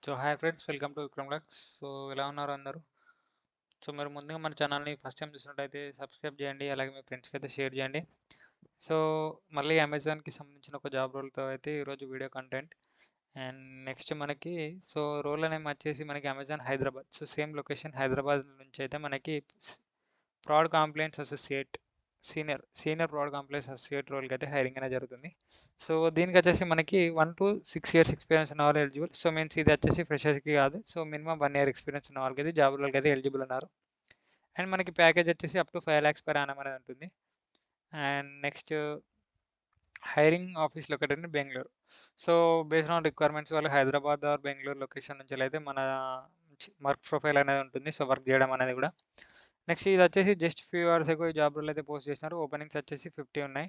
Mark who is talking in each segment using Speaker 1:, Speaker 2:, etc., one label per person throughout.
Speaker 1: So hi friends, welcome to Vikram లక్స్. So ఎలా ఉన్నారు అందరూ? సో మీరు ముందుగా మన ఛానల్ని ఫస్ట్ టైం చూసినట్టయితే సబ్స్క్రైబ్ చేయండి, అలాగే మీ ఫ్రెండ్స్కి అయితే షేర్ చేయండి. సో మళ్ళీ అమెజాన్కి సంబంధించిన ఒక జాబ్ రోల్తో అయితే ఈరోజు వీడియో కంటెంట్. అండ్ నెక్స్ట్ మనకి రోల్ నేమ్ వచ్చేసి మనకి Amazon Hyderabad. So same location Hyderabad నుంచి అయితే మనకి fraud complaints associate senior fraud complaints associate రోల్కి అయితే హైరింగ్ అనేది జరుగుతుంది. సో దీనికి వచ్చేసి మనకి 1 to 6 years ఎక్స్పీరియన్స్ ఉన్న వాళ్ళు ఎలిజిబుల్. సో మీన్స్ ఇది వచ్చేసి ఫ్రెషర్స్కి కాదు. సో మినిమం 1 year ఎక్స్పీరియన్స్ ఉన్న వాళ్ళకి అయితే జాబ్ రోల్కి అయితే ఎలిజిబుల్ ఉన్నారు. అండ్ మనకి ప్యాకేజ్ వచ్చేసి up to 5 lakhs per annum అనేది ఉంటుంది. And next hiring office located in Bengaluru. So based on requirements వాళ్ళు హైదరాబాద్ ఆర్ బెంగళూరు లొకేషన్ నుంచి అయితే మన వర్క్ ప్రొఫైల్ అనేది ఉంటుంది. సో వర్క్ చేయడం అనేది కూడా. నెక్స్ట్ ఇది వచ్చేసి జస్ట్ ఫ్యూ అవర్స్ ఎక్కువ జాబ్ రోల్ అయితే పోస్ట్ చేసినారు. ఓపెనింగ్స్ వచ్చేసి 50 ఉన్నాయి.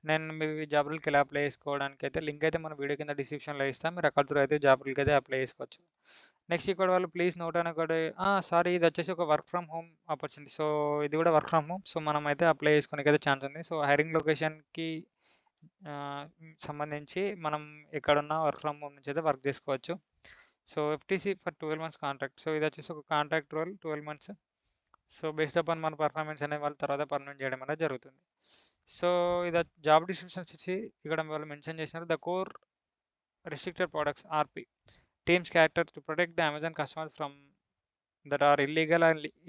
Speaker 1: నేను మీ జాబ్ రోల్కి ఎలా అప్లై చేసుకోవడానికి అయితే లింక్ అయితే మన వీడియో కింద డిస్క్రిప్షన్లో ఇస్తాను. మీరు అక్కడ త్రూ అయితే జాబ్ రోల్కి అయితే అప్లై చేసుకోవచ్చు. నెక్స్ట్ ఇక్కడ వాళ్ళు ప్లీజ్ నోట్ అని ఒకటి సారీ, ఇది వచ్చేసి ఒక work from home opportunity. So ఇది కూడా వర్క్ ఫ్రమ్ హోమ్. సో మనం అయితే అప్లై చేసుకోవడానికి అయితే ఛాన్స్ ఉంది. సో హైరింగ్ లొకేషన్కి సంబంధించి మనం ఎక్కడున్నా వర్క్ ఫ్రమ్ హోమ్ నుంచి అయితే వర్క్ చేసుకోవచ్చు. So FTC for 12 months contract. So ఇది వచ్చేసి ఒక contract role 12 months. So based upon మన పర్ఫార్మెన్స్ అనే వాళ్ళ తర్వాత పర్మనెంట్ చేయడం అనేది జరుగుతుంది. సో ఇది జాబ్ డిస్క్రిప్షన్స్ ఇచ్చి ఇక్కడ వాళ్ళు మెన్షన్ చేసినారు. The core restricted products RP teams character to protect the Amazon customers from that are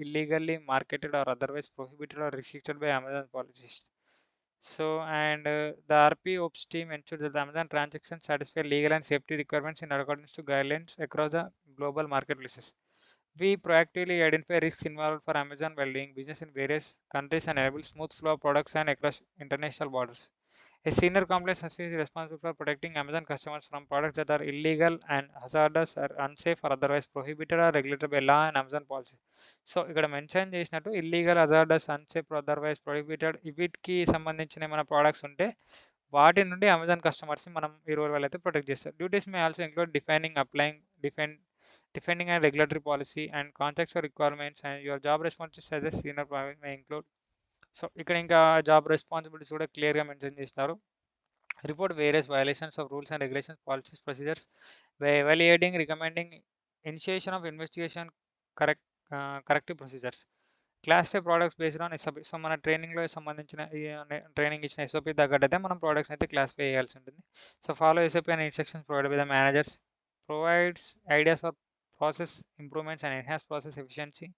Speaker 1: illegally marketed or otherwise prohibited or restricted by Amazon policies. So and the RP Ops team ensures that the Amazon transactions satisfy legal and safety requirements in accordance to guidelines across the global marketplaces. We proactively identify risks involved for Amazon while doing business in various countries and enable smooth flow of products and across international borders. A senior compliance associate is responsible for protecting Amazon customers from products that are illegal and hazardous or unsafe or otherwise prohibited or regulated by law and Amazon policy. So ఇక్కడ mention చేసినట్టు illegal, hazardous, unsafe, otherwise prohibited వీటికి సంబంధించిన మన products ఉంటే వాటి నుండి Amazon కస్టమర్స్ని మనం ఈ రోజు వాళ్ళు అయితే ప్రొటెక్ట్ చేస్తారు. Duties may also include defending and regulatory policy and contractual requirements, and your job responsibilities as a senior may include. So ఇక్కడ ఇంకా జాబ్ రెస్పాన్సిబిలిటీస్ కూడా క్లియర్గా మెన్షన్ చేసినారు. Report various violations of rules and regulations, policies, procedures by evaluating, recommending, initiation of investigation, corrective procedures. Clause type products based on SOP. So మన ట్రైనింగ్లో సంబంధించిన training ఇచ్చిన SOP తగ్గట్టయితే మనం ప్రోడక్ట్స్ అయితే క్లాసిఫై చేయాల్సి ఉంటుంది. So follow SOP and instructions provide by the managers, provides ideas for process improvements and enhance process efficiency,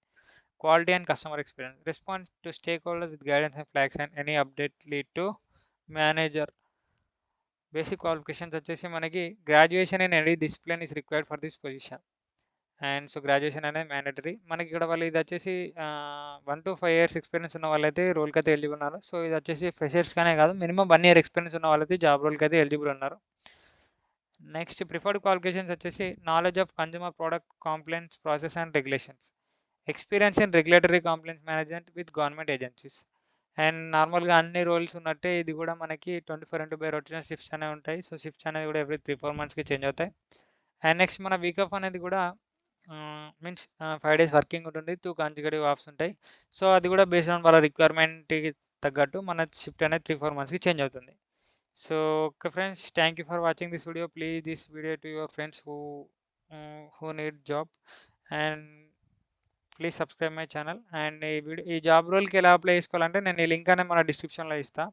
Speaker 1: quality and customer experience. Respond to stakeholders with guidance and flags, and any update lead to manager. Basic qualifications వచ్చేసి మనకి graduation in any discipline is required for this position. And so graduation అనేది mandatory. మనకి ఇక్కడ వాళ్ళు ఇది వచ్చేసి 1 to 5 years experience ఉన్న వాళ్ళైతే రోల్కి అయితే ఎలిజిబుల్ ఉన్నారు. సో ఇది వచ్చేసి ఫ్రెషర్స్గానే కాదు, మినిమం 1 year ఎక్స్పీరియన్స్ ఉన్న వాళ్ళైతే జాబ్ రోల్కి అయితే ఎలిజిబుల్ ఉన్నారు. నెక్స్ట్ ప్రిఫర్డ్ క్వాలిఫికేషన్స్ వచ్చేసి knowledge of consumer product compliance process and regulations, experience in regulatory compliance management with government agencies. And నార్మల్గా అన్ని రోల్స్ ఉన్నట్టే ఇది కూడా మనకి 24/7 రొటేషనల్ షిఫ్ట్స్ అనేవి ఉంటాయి. సో షిఫ్ట్స్ అనేది కూడా ఎవ్రీ 3-4 monthsకి చేంజ్ అవుతాయి. అండ్ నెక్స్ట్ మన వీక్ ఆఫ్ అనేది కూడా మీన్స్ 5 days వర్కింగ్ ఉంటుంది, 2 consecutive ఆఫ్స్ ఉంటాయి. సో అది కూడా బేస్డ్ ఆన్ వాళ్ళ రిక్వైర్మెంట్కి తగ్గట్టు మన షిఫ్ట్ అనేది 3-4 monthsకి చేంజ్ అవుతుంది. So okay friends, thank you for watching this video. Please this video to your friends who need job, and please subscribe my channel. And ఈ job రోల్కి ఎలా అప్లై చేసుకోవాలంటే నేను ఈ లింక్ అనేది మన డిస్క్రిప్షన్లో ఇస్తాను.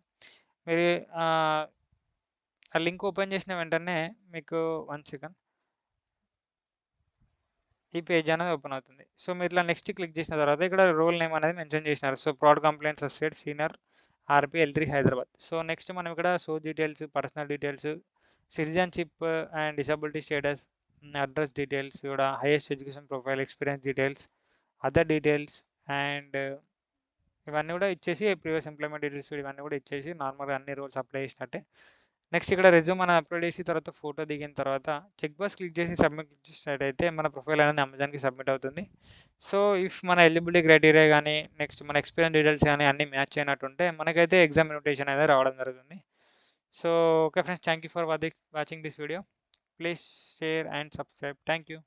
Speaker 1: మీరు ఆ లింక్ ఓపెన్ చేసిన వెంటనే మీకు 1 second ఈ పేజ్ అనేది ఓపెన్ అవుతుంది. సో మీరు ఇట్లా నెక్స్ట్ క్లిక్ చేసిన తర్వాత ఇక్కడ రోల్ నేమ్ అనేది మెన్షన్ చేసినారు. So fraud complaints associate senior RP L3 Hyderabad. So next మనం ఇక్కడ source details, personal details, citizenship and disability status, address details, కూడా highest education profile, experience details, other details, and ఇవన్నీ కూడా ఇచ్చేసి ప్రీవియస్ ఎంప్లాయ్మెంట్ డీటెయిల్స్ ఇవన్నీ కూడా ఇచ్చేసి నార్మల్గా అన్ని రోల్స్ అప్లై చేసినట్టే. నెక్స్ట్ ఇక్కడ రెజ్యూమ్ మనం అప్లోడ్ చేసి తర్వాత ఫోటో దిగిన తర్వాత చెక్ బాక్స్ క్లిక్ చేసి సబ్మిట్ చేసినట్టయితే మన ప్రొఫైల్ అనేది అమెజాన్కి సబ్మిట్ అవుతుంది. సో ఇఫ్ మన ఎలిజిబిలిటీ క్రైటీరియా కానీ నెక్స్ట్ మన ఎక్స్పీరియన్స్ డీటెయిల్స్ కానీ అన్నీ మ్యాచ్ అయినట్టుంటే మనకైతే ఎగ్జామ్ ఇన్విటేషన్ అనేది రావడం జరుగుతుంది. So okay friends, thank you for watching this video. Please share and subscribe. Thank you.